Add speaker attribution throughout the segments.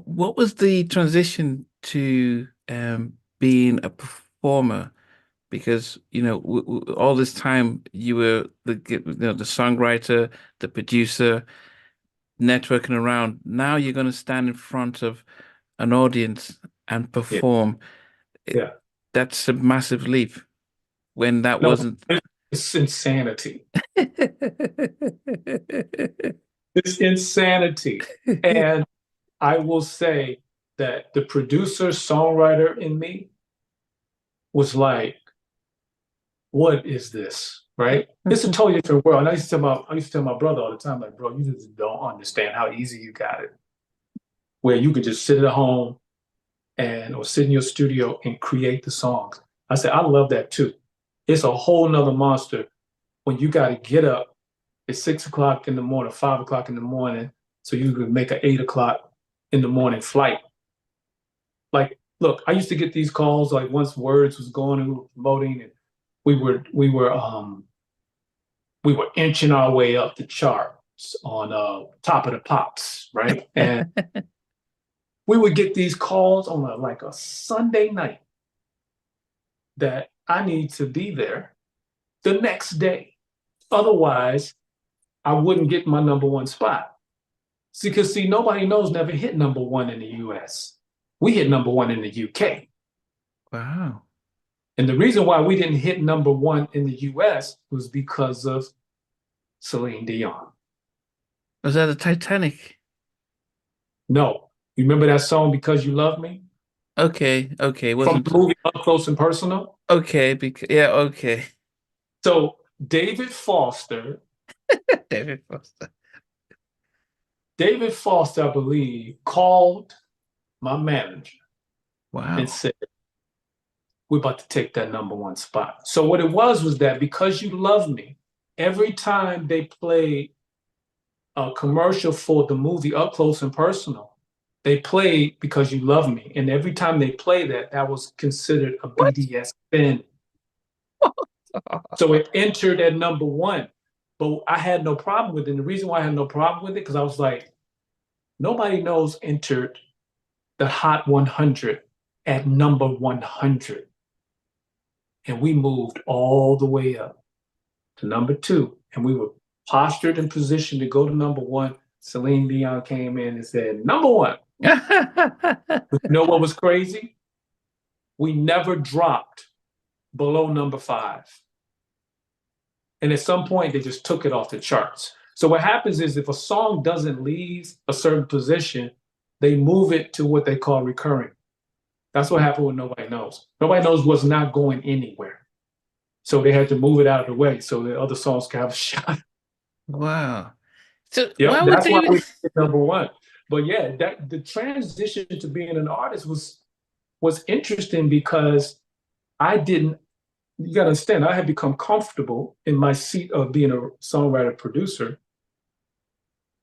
Speaker 1: What was the transition to being a performer? Because all this time you were the songwriter, the producer, networking around. Now you're going to stand in front of an audience and
Speaker 2: Yeah,
Speaker 1: perform. It,
Speaker 2: yeah.
Speaker 1: that's a massive leap when that
Speaker 2: No,
Speaker 1: wasn't.
Speaker 2: it's insanity. It's insanity. And I will say that the producer, songwriter in me was like, what is this? Right? It's a totally different world. And I used to tell my brother all the time, like, bro, you just don't understand how easy you got it. Where you could just sit at home and or sit in your studio and create the songs. I said, I love that too. It's a whole nother monster when you got to get up at 6 o'clock in the morning, 5 o'clock in the morning, so you could make an 8 o'clock in the morning flight. Like, look, I used to get these calls like once Words was going and we were promoting, and we were inching our way up the charts on Top of the Pops, right? And we would get these calls on like a Sunday night that I need to be there the next day. Otherwise, I wouldn't get my number one spot. See, because see, Nobody Knows never hit number one in the US. We hit number one in the UK.
Speaker 1: Wow.
Speaker 2: And the reason why we didn't hit number one in the US was because of Celine Dion.
Speaker 1: Was that the Titanic?
Speaker 2: No. You remember that song, Because You Love Me?
Speaker 1: Okay, okay,
Speaker 2: From
Speaker 1: wasn't
Speaker 2: the movie Up Close and Personal?
Speaker 1: okay because yeah, okay.
Speaker 2: So David Foster,
Speaker 1: David Foster.
Speaker 2: David Foster, I believe, called my manager and
Speaker 1: Wow.
Speaker 2: said, we're about to take that number one spot. So what it was that Because You Love Me, every time they played a commercial for the movie Up Close and Personal, they played Because You Love Me. And every time they play that, that was considered a
Speaker 1: What?
Speaker 2: BDS So it entered at number one. But I had no problem with it. And the reason why I had no problem with it, because I was like, Nobody Knows entered the Hot 100 at number 100. And we moved all the way up to number two. And we were postured and positioned to go to number one. Celine Dion came in and said, number one. You know what was crazy? We never dropped below number five. And at some point, they just took it off the charts. So what happens is if a song doesn't leave a certain position, they move it to what they call recurring. That's what happened with Nobody Knows. Nobody Knows was not going anywhere. So they had to move it out of the way so that other songs could have a shot.
Speaker 1: Wow. So
Speaker 2: Yep,
Speaker 1: why would
Speaker 2: that's why
Speaker 1: they?
Speaker 2: we did number one. But yeah, that the transition to being an artist was interesting because I didn't. You got to understand, I had become comfortable in my seat of being a songwriter producer,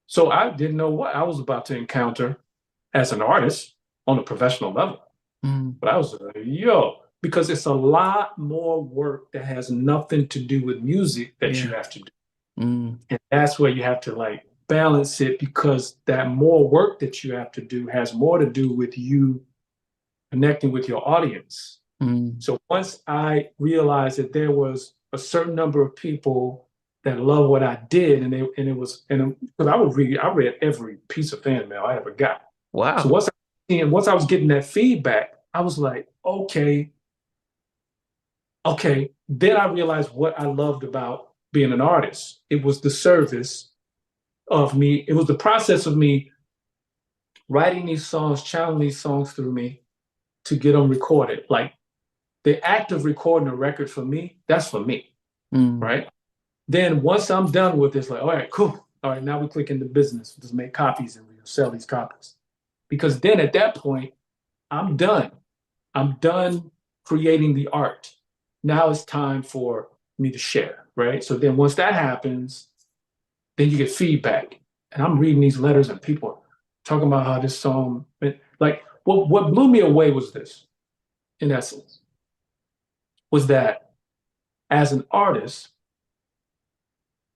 Speaker 2: so I didn't know what I was about to encounter as an artist on a professional level.
Speaker 1: Mm,
Speaker 2: But I was like, yo, because it's a lot more work that has nothing to do with music that you
Speaker 1: yeah.
Speaker 2: have to do.
Speaker 1: Mm,
Speaker 2: And that's where you have to like balance it because that more work that you have to do has more to do with you connecting with your audience.
Speaker 1: mm,
Speaker 2: So once I realized that there was a certain number of people that love what I did, and because I read every piece of fan mail I ever got. So
Speaker 1: wow.
Speaker 2: once I was getting that feedback, I was like, okay, okay. Then I realized what I loved about being an artist. It was the service of me. It was the process of me writing these songs, channeling these songs through me to get them recorded. Like the act of recording a record for me, that's for me,
Speaker 1: Mm,
Speaker 2: right? Then once I'm done with this, like, all right, cool. All right, now we click into business. Just make copies and we sell these copies. Because then at that point, I'm done. I'm done creating the art. Now it's time for me to share, right? So then once that happens, then you get feedback. And I'm reading these letters and people talking about how this song, like what blew me away was this, in essence, was that as an artist,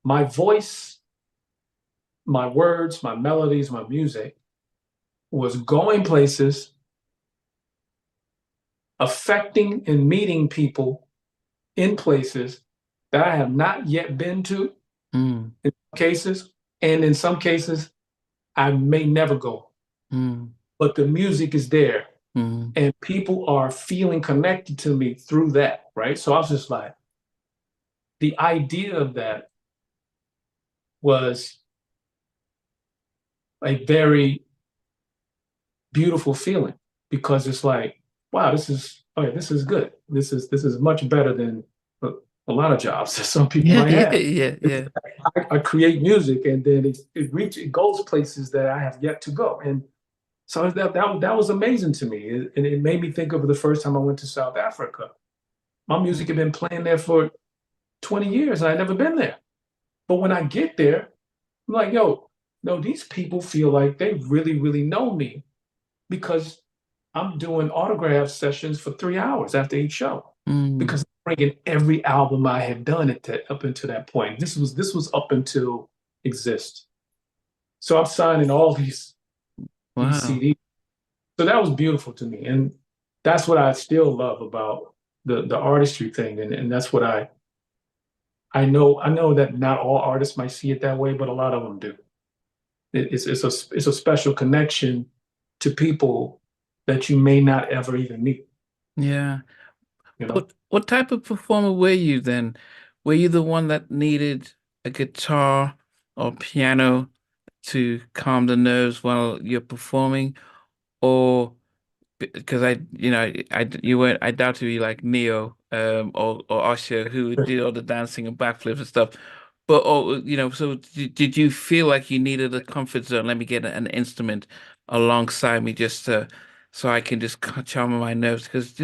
Speaker 2: my voice, my words, my melodies, my music was going places, affecting and meeting people in places that I have not yet been to
Speaker 1: Mm,
Speaker 2: in some cases, and in some cases I may never go.
Speaker 1: mm,
Speaker 2: But the music is there
Speaker 1: mm,
Speaker 2: and people are feeling connected to me through that, right? So I was just like, the idea of that was a very beautiful feeling because it's like, wow, this is good. This is much better than a lot of jobs that some people
Speaker 1: yeah,
Speaker 2: might
Speaker 1: yeah,
Speaker 2: have.
Speaker 1: yeah, yeah.
Speaker 2: I create music and then it goes places that I have yet to go. And so that was amazing to me. And it made me think of the first time I went to South Africa. My music had been playing there for 20 years and I'd never been there. But when I get there, I'm like, yo, no, these people feel like they really, really know me because I'm doing autograph sessions for 3 hours after each show
Speaker 1: Mm,
Speaker 2: because I'm bringing every album I had done up until that point. This was up until Exist. So I'm signing all these
Speaker 1: wow.
Speaker 2: CDs. So that was beautiful to me, and that's what I still love about the artistry thing, and that's what I know that not all artists might see it that way, but a lot of them do. It's a special connection to people that you may not ever even meet,
Speaker 1: Yeah.
Speaker 2: you know?
Speaker 1: What type of performer were you then? Were you the one that needed a guitar or piano to calm the nerves while you're performing? Or because you weren't, I doubt you like Neo, or Usher who did all the dancing and backflips and stuff. But so did you feel like you needed a comfort zone? Let me get an instrument alongside me just to so I can just calm my nerves because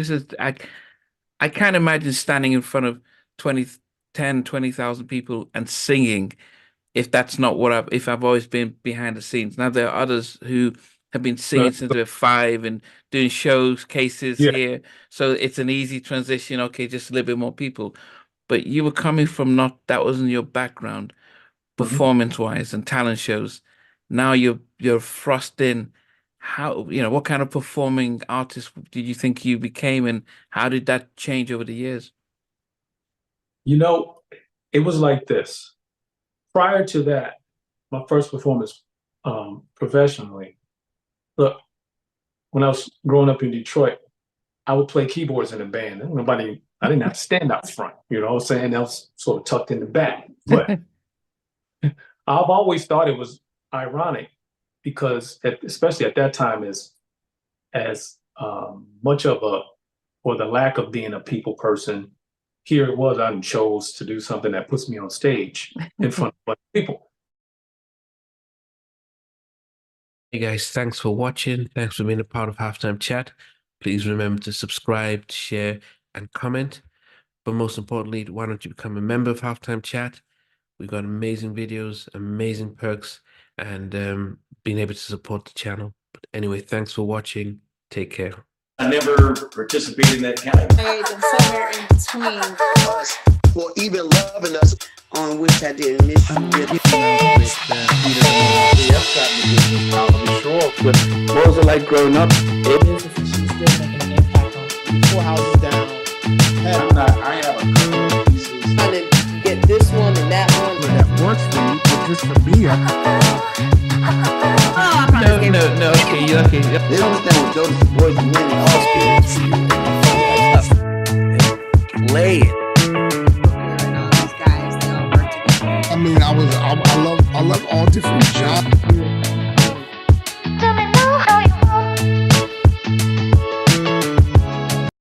Speaker 1: I can't imagine standing in front of 20, 10, 20,000 people and singing if that's not if I've always been behind the scenes. Now there are others who have been singing
Speaker 2: But,
Speaker 1: since they're five and doing shows, cases
Speaker 2: yeah.
Speaker 1: here. So it's an easy transition. Okay, just a little bit more people. But you were coming from not, that wasn't your background,
Speaker 2: Mhm.
Speaker 1: performance wise and talent shows. Now you're thrust in. How, what kind of performing artist did you think you became and how did that change over the years?
Speaker 2: You know, it was like this. Prior to that, my first performance professionally, look, when I was growing up in Detroit, I would play keyboards in a band. I didn't have to stand out front, you know what I'm saying? That was sort of tucked in the back. But I've always thought it was ironic because, especially at that time, as much of a, or the lack of being a people person, here it was, I chose to do something that puts me on stage in front of other people.
Speaker 3: Hey guys, thanks for watching. Thanks for being a part of Halftime Chat. Please remember to subscribe, share, and comment. But most importantly, why don't you become a member of Halftime Chat? We've got amazing videos, amazing perks, and being able to support the channel. But anyway, thanks for watching. Take care.
Speaker 4: I never participated in that category.
Speaker 5: And somewhere in between,
Speaker 6: for even loving us,
Speaker 5: on which I didn't miss you with.
Speaker 1: What was it like growing up?
Speaker 7: She's still making an impact on 4 houses down.
Speaker 4: I have a couple of pieces.
Speaker 5: Trying to get this one and that one.
Speaker 8: That works for you, but just for me,
Speaker 1: No. Okay.
Speaker 6: they don't understand what Jonas Boys and men and all spirits.
Speaker 3: Play it.
Speaker 5: And all these guys, they all work together.
Speaker 8: I mean, I love all different genres.